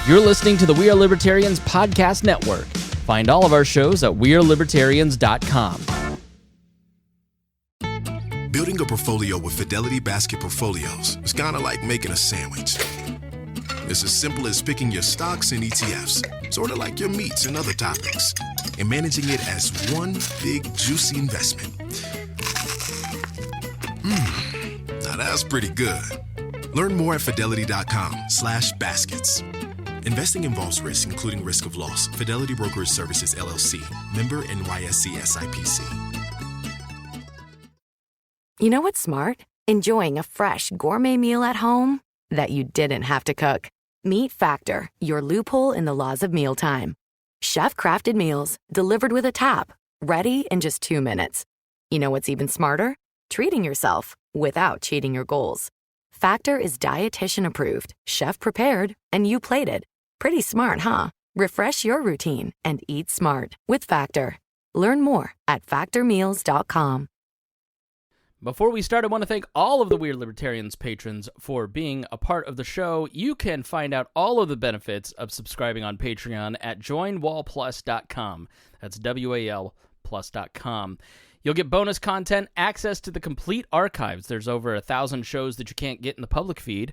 You're listening to the We Are Libertarians podcast network. Find all of our shows at wearelibertarians.com. Building a portfolio with Fidelity Basket Portfolios is kind of like making a sandwich. It's as simple as picking your stocks and ETFs, sort of like your meats and other topics, and managing it as one big, juicy investment. Now that's pretty good. Learn more at fidelity.com/baskets. Investing involves risk, including risk of loss. Fidelity Brokerage Services, LLC. Member NYSE SIPC. You know what's smart? Enjoying a fresh gourmet meal at home that you didn't have to cook. Meet Factor, your loophole in the laws of mealtime. Chef-crafted meals delivered with a tap, ready in just 2 minutes. You know what's even smarter? Treating yourself without cheating your goals. Factor is dietitian approved, chef prepared, and you plated. Pretty smart, huh? Refresh your routine and eat smart with Factor. Learn more at factormeals.com. Before we start, I want to thank all of the Weird Libertarians patrons for being a part of the show. You can find out all of the benefits of subscribing on Patreon at joinwalplus.com. That's WAL+.com. You'll get bonus content, access to the complete archives. There's over 1,000 shows that you can't get in the public feed,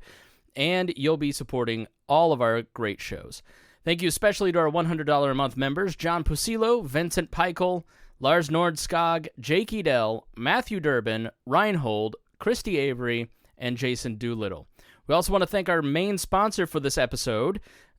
and you'll be supporting all of our great shows. Thank you especially to our $100 a month members, John Pusilo, Vincent Peichel, Lars Nordskog, Jake Edel, Matthew Durbin, Reinhold, Christy Avery, and Jason Doolittle. We also want to thank our main sponsor for this episode.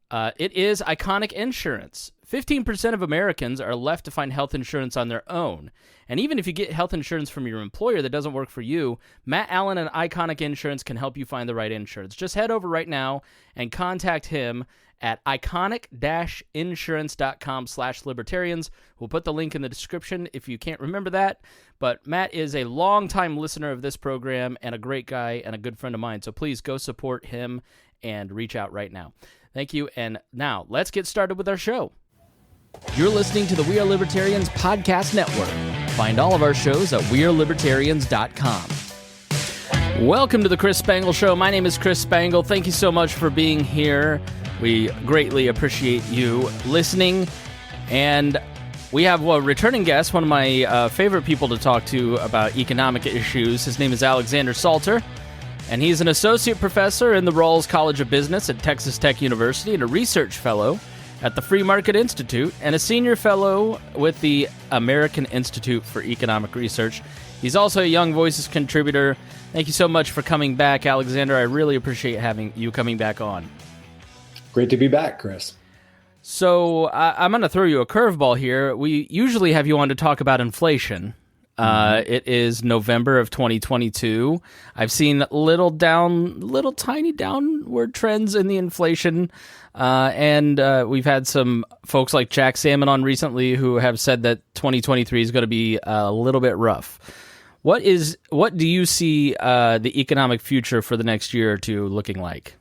It is Iconic Insurance. 15% of Americans are left to find health insurance on their own. And even if you get health insurance from your employer that doesn't work for you, Matt Allen and Iconic Insurance can help you find the right insurance. Just head over right now and contact him at iconic-insurance.com/libertarians. We'll put the link in the description if you can't remember that. But Matt is a longtime listener of this program and a great guy and a good friend of mine. So please go support him and reach out right now. Thank you. And now let's get started with our show. You're listening to the We Are Libertarians podcast network. Find all of our shows at wearelibertarians.com. Welcome to the Chris Spangle Show. My name is Chris Spangle. Thank you so much for being here. We greatly appreciate you listening. And we have a returning guest, one of my favorite people to talk to about economic issues. His name is Alexander Salter, and he's an associate professor in the Rawls College of Business at Texas Tech University and a research fellow at the Free Market Institute and a senior fellow with the American Institute for Economic Research. He's also a Young Voices contributor. Thank you so much for coming back, Alexander. I really appreciate having you coming back on. Great to be back, Chris. So I'm going to throw you a curveball here. We usually have you on to talk about inflation. It is November of 2022. I've seen little tiny downward trends in the inflation. And we've had some folks like Jack Salmon on recently who have said that 2023 is going to be a little bit rough. What do you see the economic future for the next year or two looking like?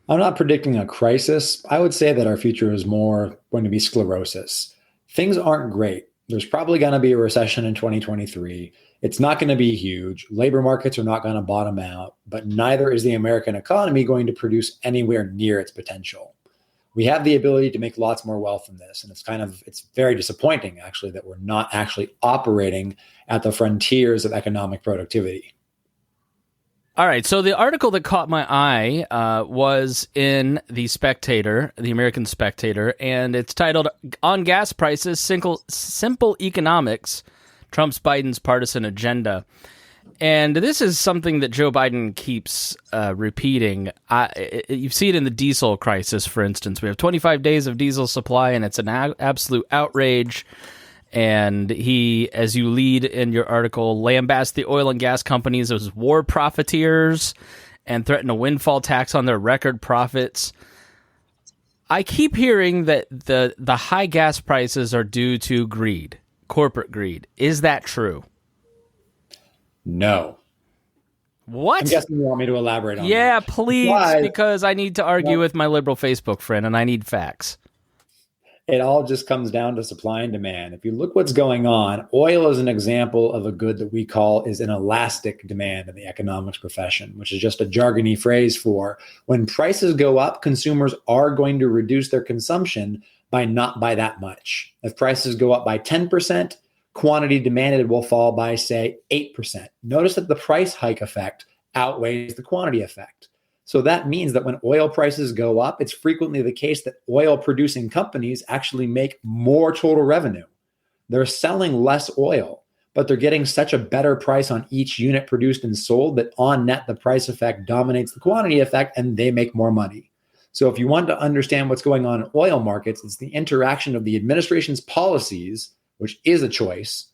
I'm not predicting a crisis. I would say that our future is more going to be sclerosis. Things aren't great. There's probably going to be a recession in 2023. It's not going to be huge. Labor markets are not going to bottom out, but neither is the American economy going to produce anywhere near its potential. We have the ability to make lots more wealth in this. And it's very disappointing, actually, that we're not actually operating at the frontiers of economic productivity. All right, so the article that caught my eye was in The Spectator, the American Spectator, and it's titled, On Gas Prices, Simple Economics, Trump's Biden's Partisan Agenda. And this is something that Joe Biden keeps repeating. You see it in the diesel crisis, for instance. We have 25 days of diesel supply, and it's an absolute outrage. And he, as you lead in your article, lambasts the oil and gas companies as war profiteers and threaten a windfall tax on their record profits. I keep hearing that the high gas prices are due to greed, corporate greed. Is that true? No. What? I'm guessing you want me to elaborate on that. Yeah, please, because I need to argue with my liberal Facebook friend, and I need facts. It all just comes down to supply and demand. If you look what's going on, oil is an example of a good that we call is an elastic demand in the economics profession, which is just a jargony phrase for when prices go up, consumers are going to reduce their consumption by not by that much. If prices go up by 10%, quantity demanded will fall by, say, 8%. Notice that the price hike effect outweighs the quantity effect. So that means that when oil prices go up, it's frequently the case that oil producing companies actually make more total revenue. They're selling less oil, but they're getting such a better price on each unit produced and sold that on net, the price effect dominates the quantity effect and they make more money. So if you want to understand what's going on in oil markets, it's the interaction of the administration's policies, which is a choice,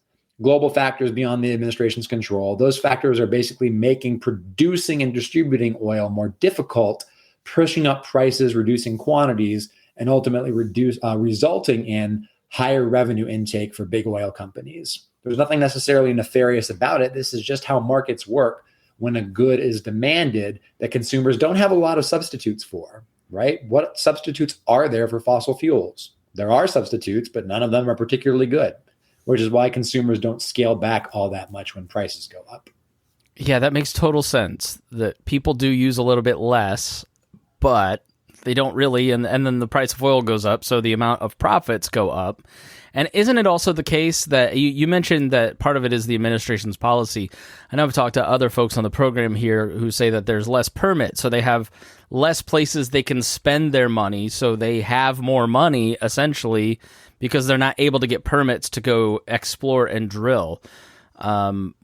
global factors beyond the administration's control. Those factors are basically making producing and distributing oil more difficult, pushing up prices, reducing quantities, and ultimately resulting in higher revenue intake for big oil companies. There's nothing necessarily nefarious about it. This is just how markets work when a good is demanded that consumers don't have a lot of substitutes for, right? What substitutes are there for fossil fuels? There are substitutes, but none of them are particularly good, which is why consumers don't scale back all that much when prices go up. Yeah, that makes total sense. That people do use a little bit less, but they don't really, and then the price of oil goes up, so the amount of profits go up. And isn't it also the case that you mentioned that part of it is the administration's policy? I know I've talked to other folks on the program here who say that there's less permits, so they have less places they can spend their money, so they have more money, essentially, because they're not able to get permits to go explore and drill.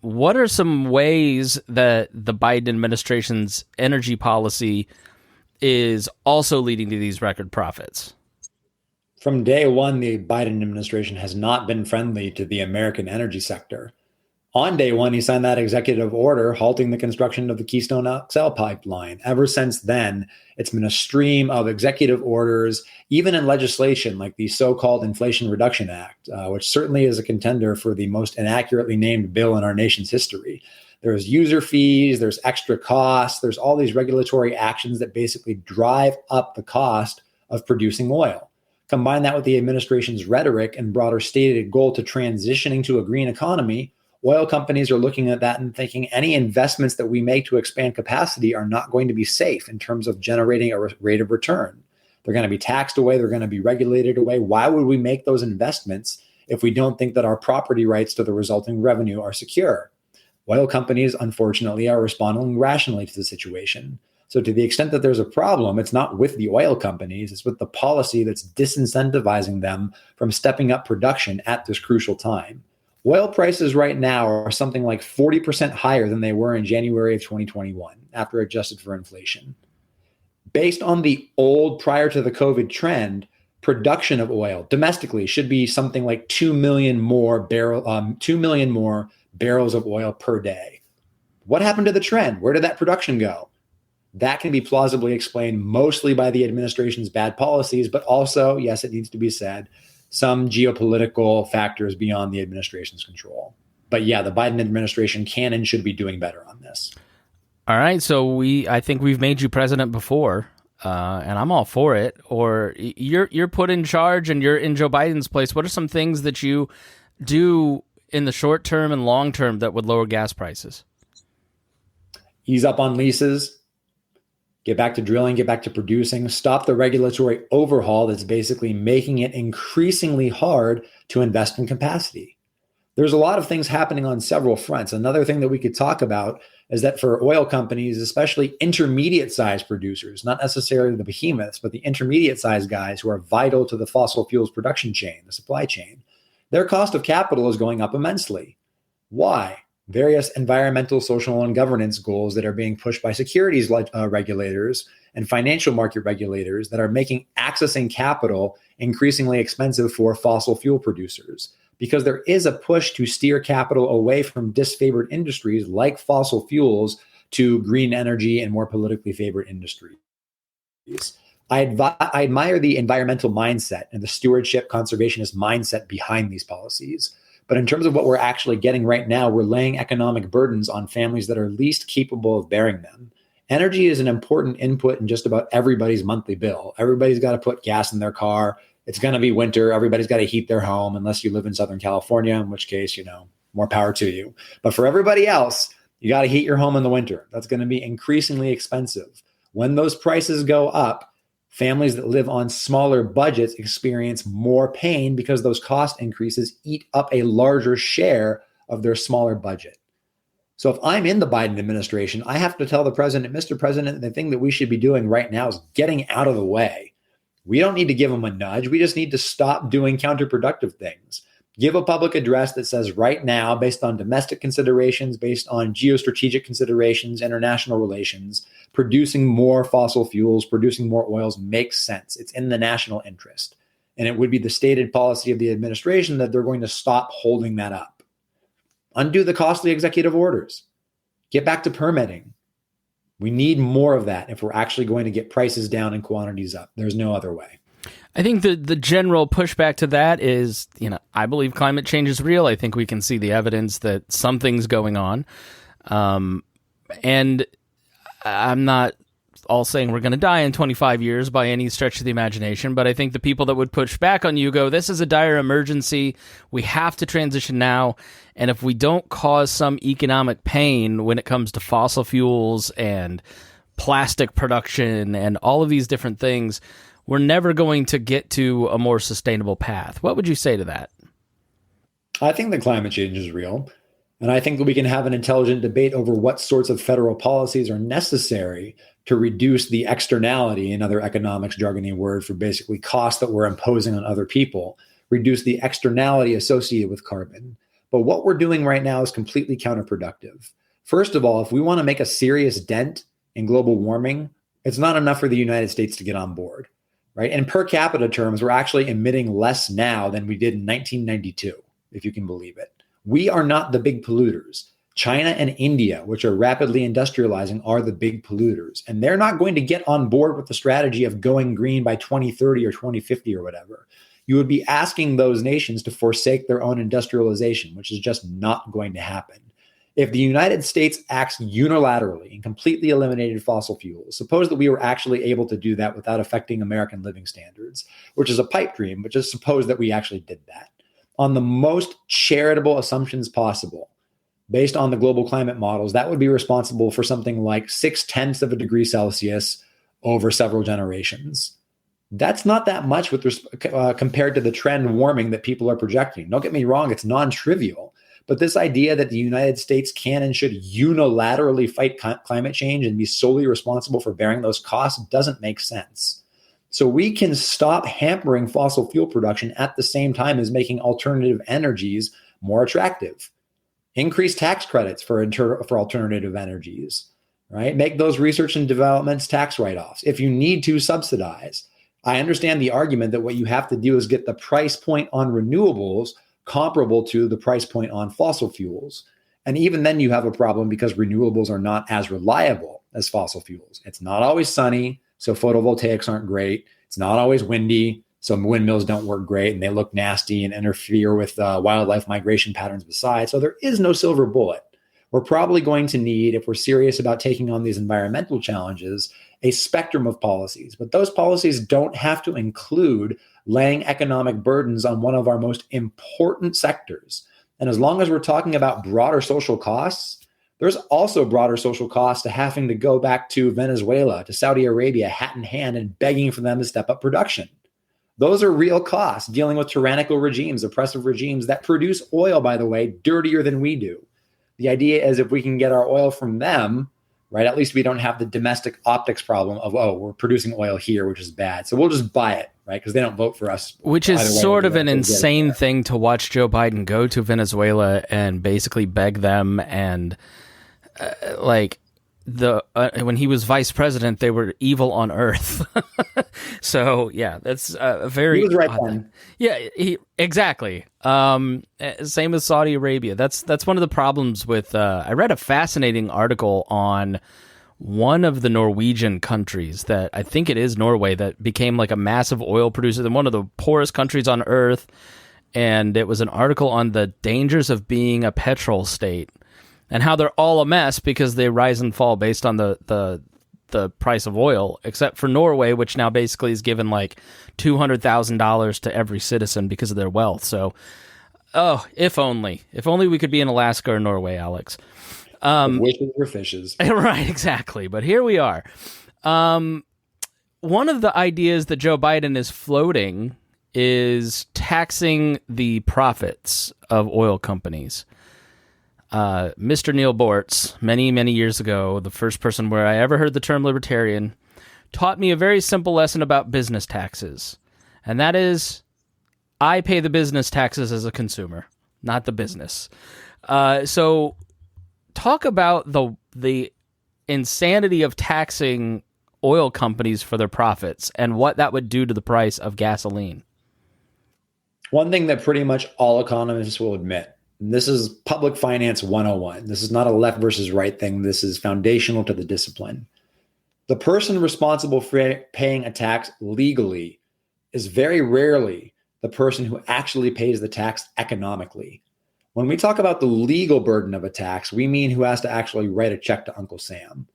What are some ways that the Biden administration's energy policy is also leading to these record profits? From day one, the Biden administration has not been friendly to the American energy sector. On day one, he signed that executive order halting the construction of the Keystone XL pipeline. Ever since then, it's been a stream of executive orders, even in legislation like the so-called Inflation Reduction Act, which certainly is a contender for the most inaccurately named bill in our nation's history. There's user fees, there's extra costs, there's all these regulatory actions that basically drive up the cost of producing oil. Combine that with the administration's rhetoric and broader stated goal to transitioning to a green economy, oil companies are looking at that and thinking any investments that we make to expand capacity are not going to be safe in terms of generating a rate of return. They're going to be taxed away. They're going to be regulated away. Why would we make those investments if we don't think that our property rights to the resulting revenue are secure? Oil companies, unfortunately, are responding rationally to the situation. So to the extent that there's a problem, it's not with the oil companies, it's with the policy that's disincentivizing them from stepping up production at this crucial time. Oil prices right now are something like 40% higher than they were in January of 2021, after adjusted for inflation. Based on the old prior to the COVID trend, production of oil domestically should be something like 2 million more barrels of oil per day. What happened to the trend? Where did that production go? That can be plausibly explained mostly by the administration's bad policies, but also, yes, it needs to be said, some geopolitical factors beyond the administration's control. But yeah, the Biden administration can and should be doing better on this. All right, so I think we've made you president before, and I'm all for it. Or you're put in charge and you're in Joe Biden's place. What are some things that you do in the short term and long term that would lower gas prices? Ease up on leases. Get back to drilling, get back to producing, stop the regulatory overhaul that's basically making it increasingly hard to invest in capacity. There's a lot of things happening on several fronts. Another thing that we could talk about is that for oil companies, especially intermediate-sized producers, not necessarily the behemoths, but the intermediate-sized guys who are vital to the fossil fuels production chain, the supply chain, their cost of capital is going up immensely. Why? Various environmental, social, and governance goals that are being pushed by securities regulators and financial market regulators that are making accessing capital increasingly expensive for fossil fuel producers, because there is a push to steer capital away from disfavored industries like fossil fuels to green energy and more politically favored industries. I admire the environmental mindset and the stewardship conservationist mindset behind these policies. But in terms of what we're actually getting right now, we're laying economic burdens on families that are least capable of bearing them. Energy is an important input in just about everybody's monthly bill. Everybody's got to put gas in their car. It's going to be winter. Everybody's got to heat their home unless you live in Southern California, in which case, more power to you. But for everybody else, you got to heat your home in the winter. That's going to be increasingly expensive. When those prices go up, families that live on smaller budgets experience more pain because those cost increases eat up a larger share of their smaller budget. So if I'm in the Biden administration, I have to tell the president, Mr. President, the thing that we should be doing right now is getting out of the way. We don't need to give him a nudge. We just need to stop doing counterproductive things. Give a public address that says right now, based on domestic considerations, based on geostrategic considerations, international relations, producing more fossil fuels, producing more oils makes sense. It's in the national interest. And it would be the stated policy of the administration that they're going to stop holding that up. Undo the costly executive orders. Get back to permitting. We need more of that if we're actually going to get prices down and quantities up. There's no other way. I think the general pushback to that is, I believe climate change is real. I think we can see the evidence that something's going on. And I'm not all saying we're going to die in 25 years by any stretch of the imagination, but I think the people that would push back on you go, this is a dire emergency. We have to transition now. And if we don't cause some economic pain when it comes to fossil fuels and plastic production and all of these different things, we're never going to get to a more sustainable path. What would you say to that? I think that climate change is real. And I think that we can have an intelligent debate over what sorts of federal policies are necessary to reduce the externality, another economics jargony word for basically costs that we're imposing on other people, reduce the externality associated with carbon. But what we're doing right now is completely counterproductive. First of all, if we want to make a serious dent in global warming, it's not enough for the United States to get on board, right? And per capita terms, we're actually emitting less now than we did in 1992, if you can believe it. We are not the big polluters. China and India, which are rapidly industrializing, are the big polluters. And they're not going to get on board with the strategy of going green by 2030 or 2050 or whatever. You would be asking those nations to forsake their own industrialization, which is just not going to happen. If the United States acts unilaterally and completely eliminated fossil fuels, suppose that we were actually able to do that without affecting American living standards, which is a pipe dream, but just suppose that we actually did that. On the most charitable assumptions possible, based on the global climate models, that would be responsible for something like 0.6 of a degree Celsius over several generations. That's not that much compared to the trend warming that people are projecting. Don't get me wrong, it's non-trivial. But this idea that the United States can and should unilaterally fight climate change and be solely responsible for bearing those costs doesn't make sense. So we can stop hampering fossil fuel production at the same time as making alternative energies more attractive. Increase tax credits for alternative energies, right? Make those research and developments tax write-offs. If you need to subsidize, I understand the argument that what you have to do is get the price point on renewables comparable to the price point on fossil fuels. And even then you have a problem because renewables are not as reliable as fossil fuels. It's not always sunny, so photovoltaics aren't great. It's not always windy, so windmills don't work great and they look nasty and interfere with wildlife migration patterns besides. So there is no silver bullet. We're probably going to need, if we're serious about taking on these environmental challenges, a spectrum of policies. But those policies don't have to include laying economic burdens on one of our most important sectors. And as long as we're talking about broader social costs, there's also broader social costs to having to go back to Venezuela, to Saudi Arabia, hat in hand, and begging for them to step up production. Those are real costs, dealing with tyrannical regimes, oppressive regimes that produce oil, by the way, dirtier than we do. The idea is if we can get our oil from them, right, at least we don't have the domestic optics problem of, we're producing oil here, which is bad. So we'll just buy it, right, because they don't vote for us. Which is sort of an insane thing to watch Joe Biden go to Venezuela and basically beg them and when he was vice president, they were evil on earth. So yeah, that's a very. He was right then. Yeah, exactly. Same with Saudi Arabia. That's one of the problems with. I read a fascinating article on one of the Norwegian countries that I think it is Norway that became like a massive oil producer, one of the poorest countries on earth, and it was an article on the dangers of being a petrol state. And how they're all a mess because they rise and fall based on the the price of oil, except for Norway, which now basically is given like $200,000 to every citizen because of their wealth. So, if only we could be in Alaska or Norway, Alex. Wishes were fishes. Right, exactly. But here we are. One of the ideas that Joe Biden is floating is taxing the profits of oil companies. Mr. Neil Bortz, many, many years ago, the first person where I ever heard the term libertarian, taught me a very simple lesson about business taxes. And that is, I pay the business taxes as a consumer, not the business. So talk about the insanity of taxing oil companies for their profits and what that would do to the price of gasoline. One thing that pretty much all economists will admit, and this is public finance 101. This is not a left versus right thing. This is foundational to the discipline. The person responsible for paying a tax legally is very rarely the person who actually pays the tax economically. When we talk about the legal burden of a tax, we mean who has to actually write a check to Uncle Sam.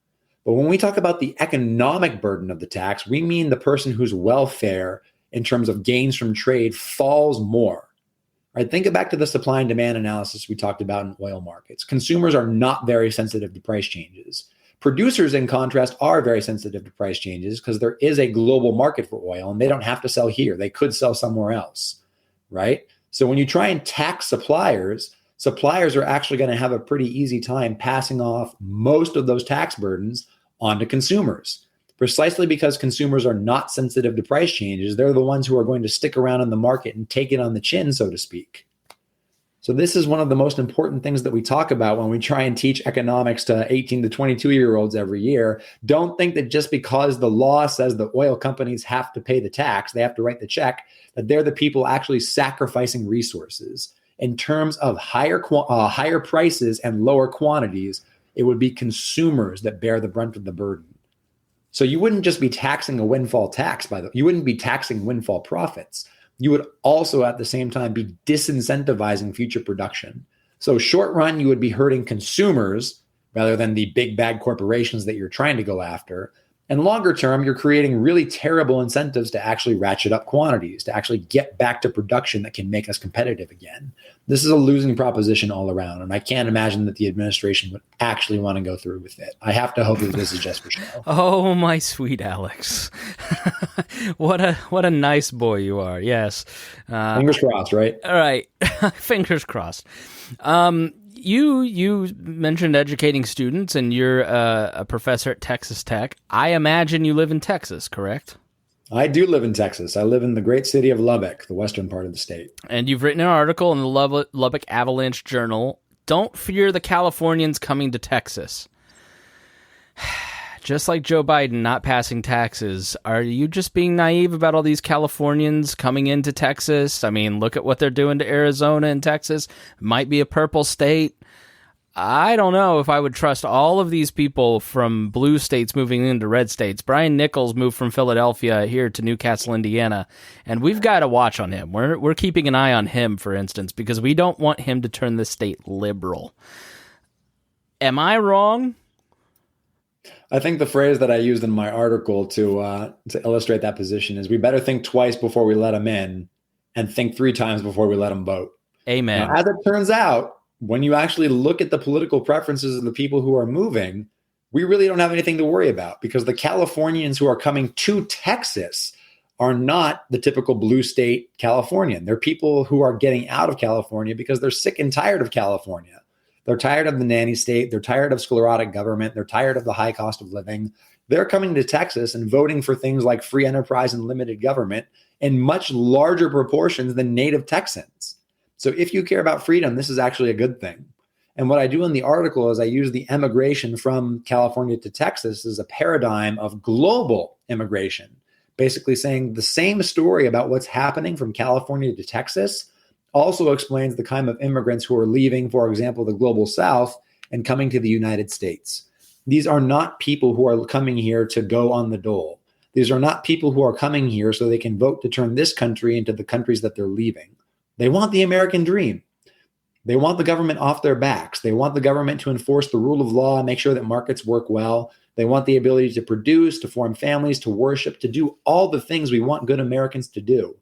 But when we talk about the economic burden of the tax, we mean the person whose welfare in terms of gains from trade falls more. Right? Think back to the supply and demand analysis we talked about in oil markets. Consumers are not very sensitive to price changes. Producers, in contrast, are very sensitive to price changes because there is a global market for oil and they don't have to sell here. They could sell somewhere else, right? So when you try and tax suppliers are actually going to have a pretty easy time passing off most of those tax burdens onto consumers, precisely because consumers are not sensitive to price changes. They're the ones who are going to stick around in the market and take it on the chin, so to speak. So this is one of the most important things that we talk about when we try and teach economics to 18 to 22-year-olds every year. Don't think that just because the law says that oil companies have to pay the tax, they have to write the check, that they're the people actually sacrificing resources. In terms of higher prices and lower quantities, it would be consumers that bear the brunt of the burden. So you wouldn't just be taxing a windfall tax, you wouldn't be taxing windfall profits. You would also at the same time be disincentivizing future production. So short run, you would be hurting consumers rather than the big bad corporations that you're trying to go after. And longer term, you're creating really terrible incentives to actually ratchet up quantities, to actually get back to production that can make us competitive again. This is a losing proposition all around, and I can't imagine that the administration would actually want to go through with it. I have to hope that this is just for show. Oh, my sweet Alex. What a nice boy you are. Yes. Fingers crossed, right? All right. Fingers crossed. You mentioned educating students, and you're a professor at Texas Tech. I imagine you live in Texas, correct? I do live in Texas. I live in the great city of Lubbock, the western part of the state. And you've written an article in the Lubbock Avalanche Journal. Don't fear the Californians coming to Texas. Just like Joe Biden not passing taxes, are you just being naive about all these Californians coming into Texas? I mean, look at what they're doing to Arizona and Texas. It might be a purple state. I don't know if I would trust all of these people from blue states moving into red states. Brian Nichols moved from Philadelphia here to Newcastle, Indiana, and we've got to watch on him. We're keeping an eye on him, for instance, because we don't want him to turn this state liberal. Am I wrong? I think the phrase that I used in my article to illustrate that position is we better think twice before we let them in and think 3 times before we let them vote. Amen. Now, as it turns out, when you actually look at the political preferences of the people who are moving, we really don't have anything to worry about because the Californians who are coming to Texas are not the typical blue state Californian. They're people who are getting out of California because they're sick and tired of California. They're tired of the nanny state. They're tired of sclerotic government. They're tired of the high cost of living. They're coming to Texas and voting for things like free enterprise and limited government in much larger proportions than native Texans. So if you care about freedom, this is actually a good thing. And what I do in the article is I use the emigration from California to Texas as a paradigm of global immigration, basically saying the same story about what's happening from California to Texas also explains the kind of immigrants who are leaving, for example, the global South and coming to the United States. These are not people who are coming here to go on the dole. These are not people who are coming here so they can vote to turn this country into the countries that they're leaving. They want the American dream. They want the government off their backs. They want the government to enforce the rule of law and make sure that markets work well. They want the ability to produce, to form families, to worship, to do all the things we want good Americans to do.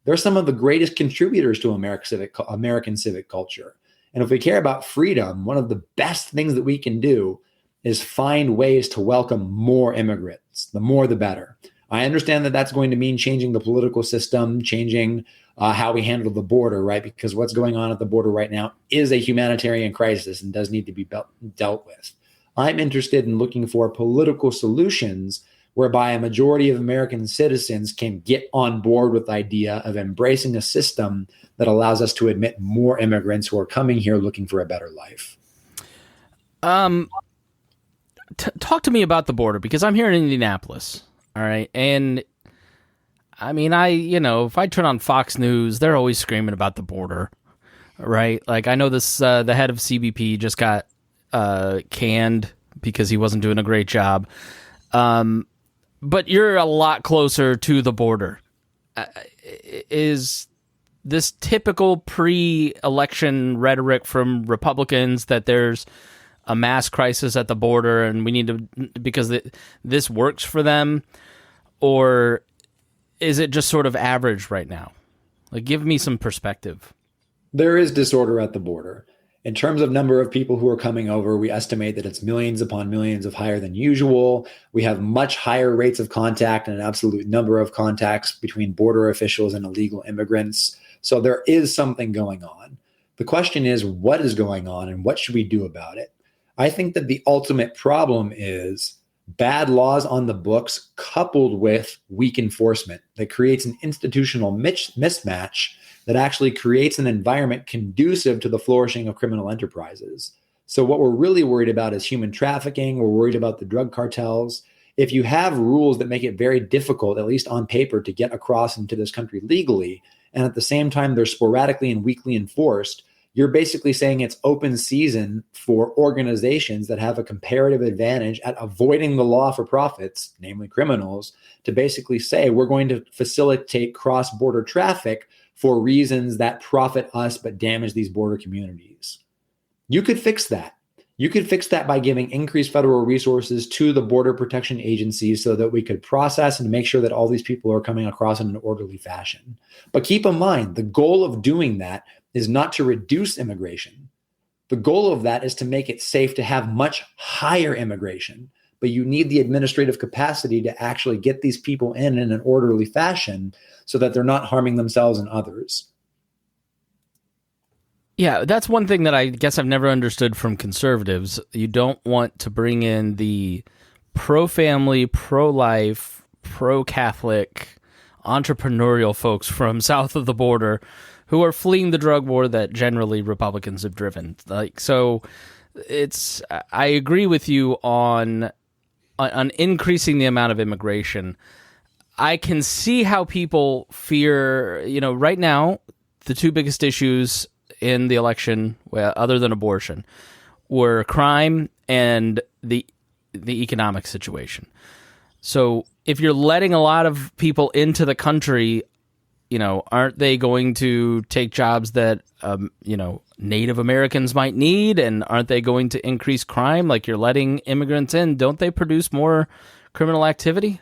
They're some of the greatest contributors to American civic culture. And if we care about freedom, one of the best things that we can do is find ways to welcome more immigrants. The more, the better. I understand that that's going to mean changing the political system, changing how we handle the border, right? Because what's going on at the border right now is a humanitarian crisis and does need to be dealt with. I'm interested in looking for political solutions whereby a majority of American citizens can get on board with the idea of embracing a system that allows us to admit more immigrants who are coming here looking for a better life. Talk to me about the border, because I'm here in Indianapolis. All right. And I mean, if I turn on Fox News, they're always screaming about the border, right? Like, I know this, the head of CBP just got canned because he wasn't doing a great job. But you're a lot closer to the border. Is this typical pre-election rhetoric from Republicans that there's a mass crisis at the border and we need to, because this works for them? Or is it just sort of average right now? Like, give me some perspective. There is disorder at the border. In terms of number of people who are coming over, we estimate that it's millions upon millions of higher than usual. We have much higher rates of contact and an absolute number of contacts between border officials and illegal immigrants. So there is something going on. The question is, what is going on and what should we do about it? I think that the ultimate problem is bad laws on the books coupled with weak enforcement that creates an institutional mismatch that actually creates an environment conducive to the flourishing of criminal enterprises. So what we're really worried about is human trafficking. We're worried about the drug cartels. If you have rules that make it very difficult, at least on paper, to get across into this country legally, and at the same time they're sporadically and weakly enforced, you're basically saying it's open season for organizations that have a comparative advantage at avoiding the law for profits, namely criminals, to basically say we're going to facilitate cross-border traffic for reasons that profit us but damage these border communities. You could fix that. You could fix that by giving increased federal resources to the border protection agencies so that we could process and make sure that all these people are coming across in an orderly fashion. But keep in mind, the goal of doing that is not to reduce immigration. The goal of that is to make it safe to have much higher immigration. But you need the administrative capacity to actually get these people in an orderly fashion so that they're not harming themselves and others. Yeah, that's one thing that I guess I've never understood from conservatives. You don't want to bring in the pro-family, pro-life, pro-Catholic, entrepreneurial folks from south of the border who are fleeing the drug war that generally Republicans have driven. So I agree with you on increasing the amount of immigration. I can see how people fear, right now, the two biggest issues in the election, other than abortion, were crime and the economic situation. So if you're letting a lot of people into the country, aren't they going to take jobs that, Native Americans might need? And aren't they going to increase crime? Like, you're letting immigrants in. Don't they produce more criminal activity?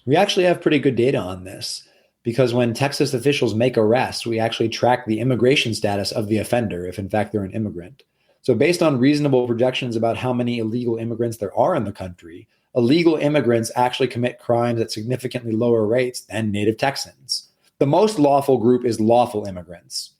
We actually have pretty good data on this because when Texas officials make arrests, we actually track the immigration status of the offender if in fact they're an immigrant. So based on reasonable projections about how many illegal immigrants there are in the country, illegal immigrants actually commit crimes at significantly lower rates than native Texans. The most lawful group is lawful immigrants.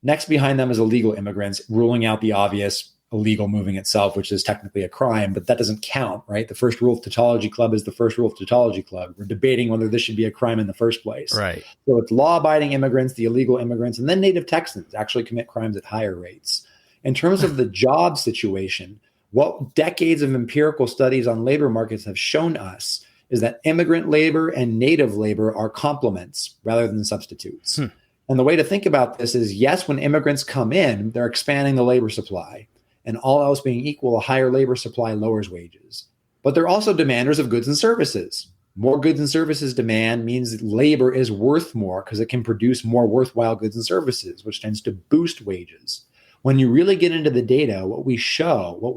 Next behind them is illegal immigrants, ruling out the obvious illegal moving itself, which is technically a crime, but that doesn't count, right? The first rule of tautology club is the first rule of tautology club. We're debating whether this should be a crime in the first place. Right. So it's law-abiding immigrants, the illegal immigrants, and then native Texans actually commit crimes at higher rates. In terms of the job situation, what decades of empirical studies on labor markets have shown us is that immigrant labor and native labor are complements rather than substitutes. And the way to think about this is, yes, when immigrants come in, they're expanding the labor supply. And all else being equal, a higher labor supply lowers wages. But they're also demanders of goods and services. More goods and services demand means labor is worth more because it can produce more worthwhile goods and services, which tends to boost wages. When you really get into the data, what we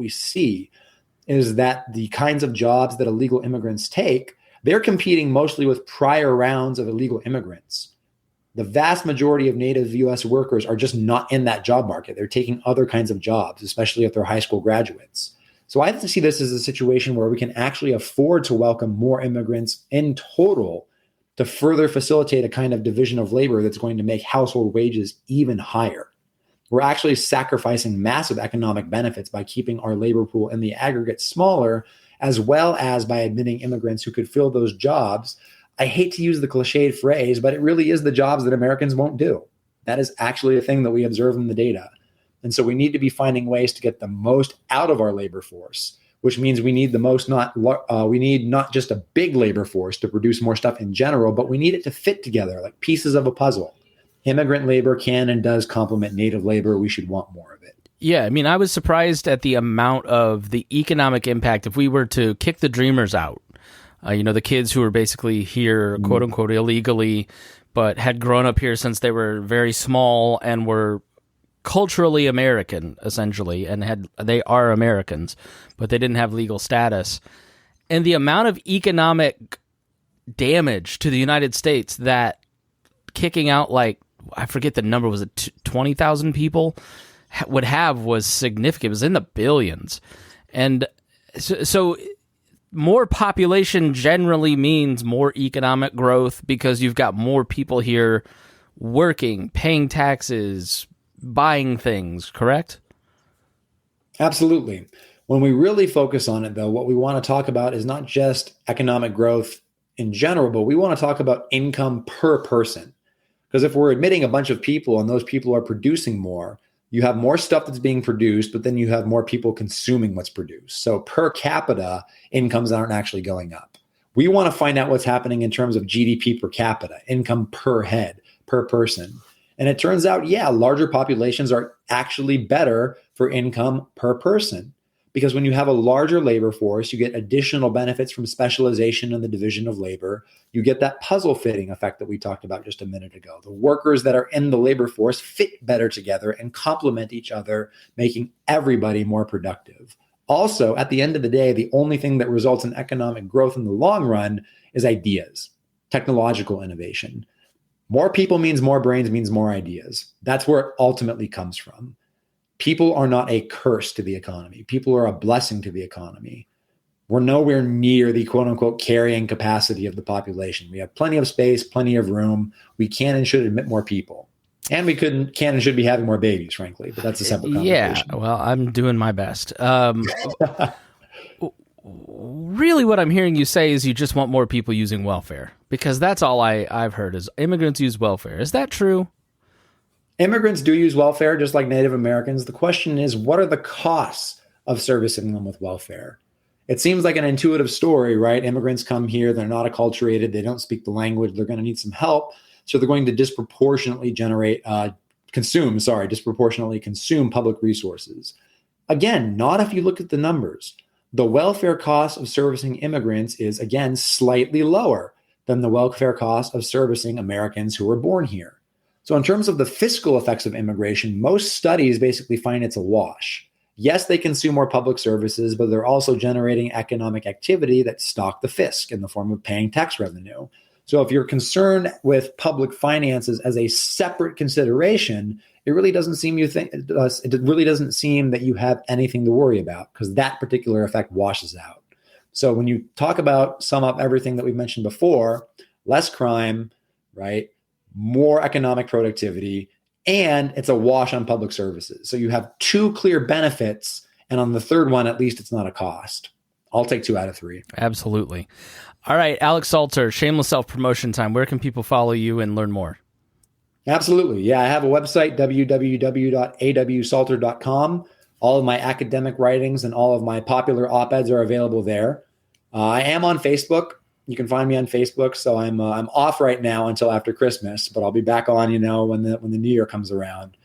see is that the kinds of jobs that illegal immigrants take, they're competing mostly with prior rounds of illegal immigrants. The vast majority of native U.S. workers are just not in that job market. They're taking other kinds of jobs, especially if they're high school graduates. So I see this as a situation where we can actually afford to welcome more immigrants in total to further facilitate a kind of division of labor that's going to make household wages even higher. We're actually sacrificing massive economic benefits by keeping our labor pool in the aggregate smaller, as well as by admitting immigrants who could fill those jobs. I hate to use the cliched phrase, but it really is the jobs that Americans won't do. That is actually a thing that we observe in the data. And so we need to be finding ways to get the most out of our labor force, which means we need we need not just a big labor force to produce more stuff in general, but we need it to fit together like pieces of a puzzle. Immigrant labor can and does complement native labor. We should want more of it. Yeah, I mean, I was surprised at the amount of the economic impact if we were to kick the dreamers out. The kids who were basically here, quote unquote, illegally, but had grown up here since they were very small and were culturally American, essentially, and they are Americans, but they didn't have legal status. And the amount of economic damage to the United States that kicking out, I forget the number, was it 20,000 people, would have was significant. It was in the billions. And so more population generally means more economic growth because you've got more people here working, paying taxes, buying things, correct? Absolutely. When we really focus on it, though, what we want to talk about is not just economic growth in general, but we want to talk about income per person. Because if we're admitting a bunch of people and those people are producing more, you have more stuff that's being produced, but then you have more people consuming what's produced. So per capita, incomes aren't actually going up. We want to find out what's happening in terms of GDP per capita, income per head, per person. And it turns out, larger populations are actually better for income per person. Because when you have a larger labor force, you get additional benefits from specialization in the division of labor. You get that puzzle fitting effect that we talked about just a minute ago. The workers that are in the labor force fit better together and complement each other, making everybody more productive. Also, at the end of the day, the only thing that results in economic growth in the long run is ideas, technological innovation. More people means more brains means more ideas. That's where it ultimately comes from. People are not a curse to the economy. People are a blessing to the economy. We're nowhere near the quote unquote carrying capacity of the population. We have plenty of space, plenty of room. We can and should admit more people. And we can and should be having more babies, frankly, but that's a separate conversation. Yeah, well, I'm doing my best. Really what I'm hearing you say is you just want more people using welfare, because that's all I've heard is immigrants use welfare. Is that true? Immigrants do use welfare just like Native Americans. The question is, what are the costs of servicing them with welfare? It seems like an intuitive story, right? Immigrants come here, they're not acculturated, they don't speak the language, they're going to need some help. So they're going to disproportionately consume public resources. Again, not if you look at the numbers. The welfare cost of servicing immigrants is, again, slightly lower than the welfare cost of servicing Americans who were born here. So in terms of the fiscal effects of immigration, most studies basically find it's a wash. Yes, they consume more public services, but they're also generating economic activity that stock the fisc in the form of paying tax revenue. So if you're concerned with public finances as a separate consideration, it really doesn't seem that you have anything to worry about, because that particular effect washes out. So when you sum up everything that we've mentioned before, less crime, right? More economic productivity, and it's a wash on public services. So you have two clear benefits, and on the third one, at least it's not a cost. I'll take 2 out of 3. Absolutely. All right, Alex Salter, shameless self-promotion time. Where can people follow you and learn more? Absolutely. Yeah, I have a website, www.awsalter.com. All of my academic writings and all of my popular op-eds are available there. I am on Facebook. You can find me on Facebook. So I'm off right now until after Christmas, but I'll be back on, when the new year comes around.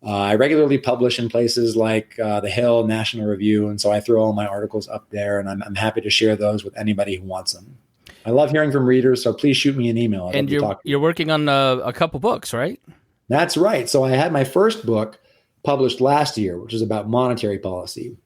I regularly publish in places like The Hill, National Review, and so I throw all my articles up there, and I'm happy to share those with anybody who wants them. I love hearing from readers, so please shoot me an email. And you're working on a couple books, right? That's right. So I had my first book published last year, which is about monetary policy.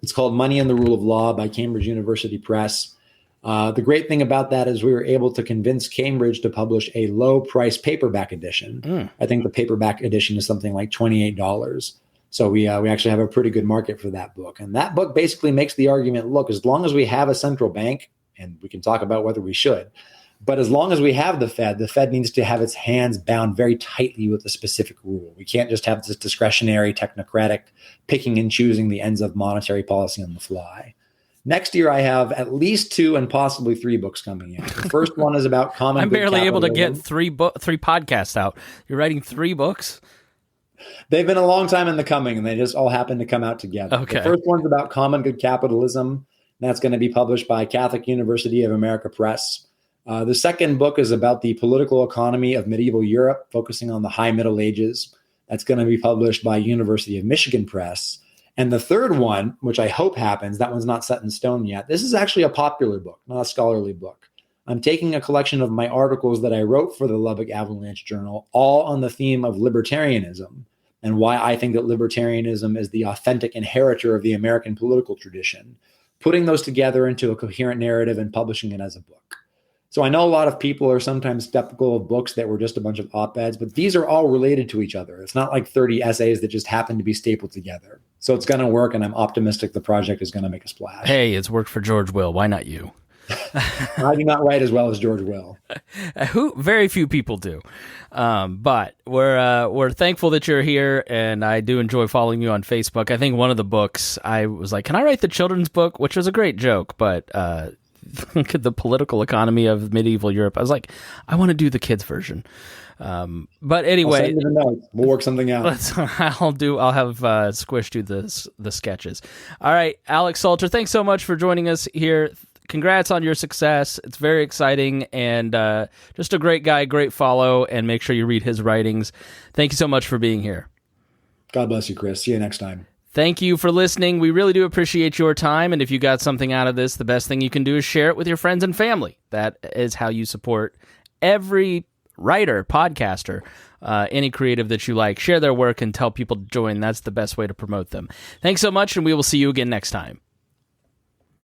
It's called Money and the Rule of Law by Cambridge University Press. The great thing about that is we were able to convince Cambridge to publish a low-price paperback edition. I think the paperback edition is something like $28. So we actually have a pretty good market for that book. And that book basically makes the argument, look, as long as we have a central bank, and we can talk about whether we should, but as long as we have the Fed needs to have its hands bound very tightly with a specific rule. We can't just have this discretionary, technocratic picking and choosing the ends of monetary policy on the fly. Next year, I have at least 2 and possibly 3 books coming out. The first one is about common. I'm barely able to get 3 podcasts out. You're writing 3 books? They've been a long time in the coming, and they just all happen to come out together. Okay. The first one's about common good capitalism. That's going to be published by Catholic University of America Press. The second book is about the political economy of medieval Europe, focusing on the High Middle Ages. That's going to be published by University of Michigan Press. And the third one, which I hope happens, that one's not set in stone yet. This is actually a popular book, not a scholarly book. I'm taking a collection of my articles that I wrote for the Lubbock Avalanche Journal, all on the theme of libertarianism and why I think that libertarianism is the authentic inheritor of the American political tradition, putting those together into a coherent narrative and publishing it as a book. So I know a lot of people are sometimes skeptical of books that were just a bunch of op-eds, but these are all related to each other. It's not like 30 essays that just happen to be stapled together. So it's going to work, and I'm optimistic the project is going to make a splash. Hey, it's worked for George Will. Why not you? I do not write as well as George Will. Very few people do. But we're thankful that you're here, and I do enjoy following you on Facebook. I think one of the books, I was like, can I write the children's book? Which was a great joke, but the political economy of medieval Europe. I was like, I want to do the kids version. But anyway, I'll send you the notes. We'll work something out. I'll have Squish do the sketches. All right, Alex Salter, thanks so much for joining us here. Congrats on your success. It's very exciting, and just a great guy, great follow, and make sure you read his writings. Thank you so much for being here. God bless you, Chris. See you next time. Thank you for listening. We really do appreciate your time, and if you got something out of this, the best thing you can do is share it with your friends and family. That is how you support every writer, podcaster, any creative that you like. Share their work and tell people to join. That's the best way to promote them. Thanks so much, and we will see you again next time.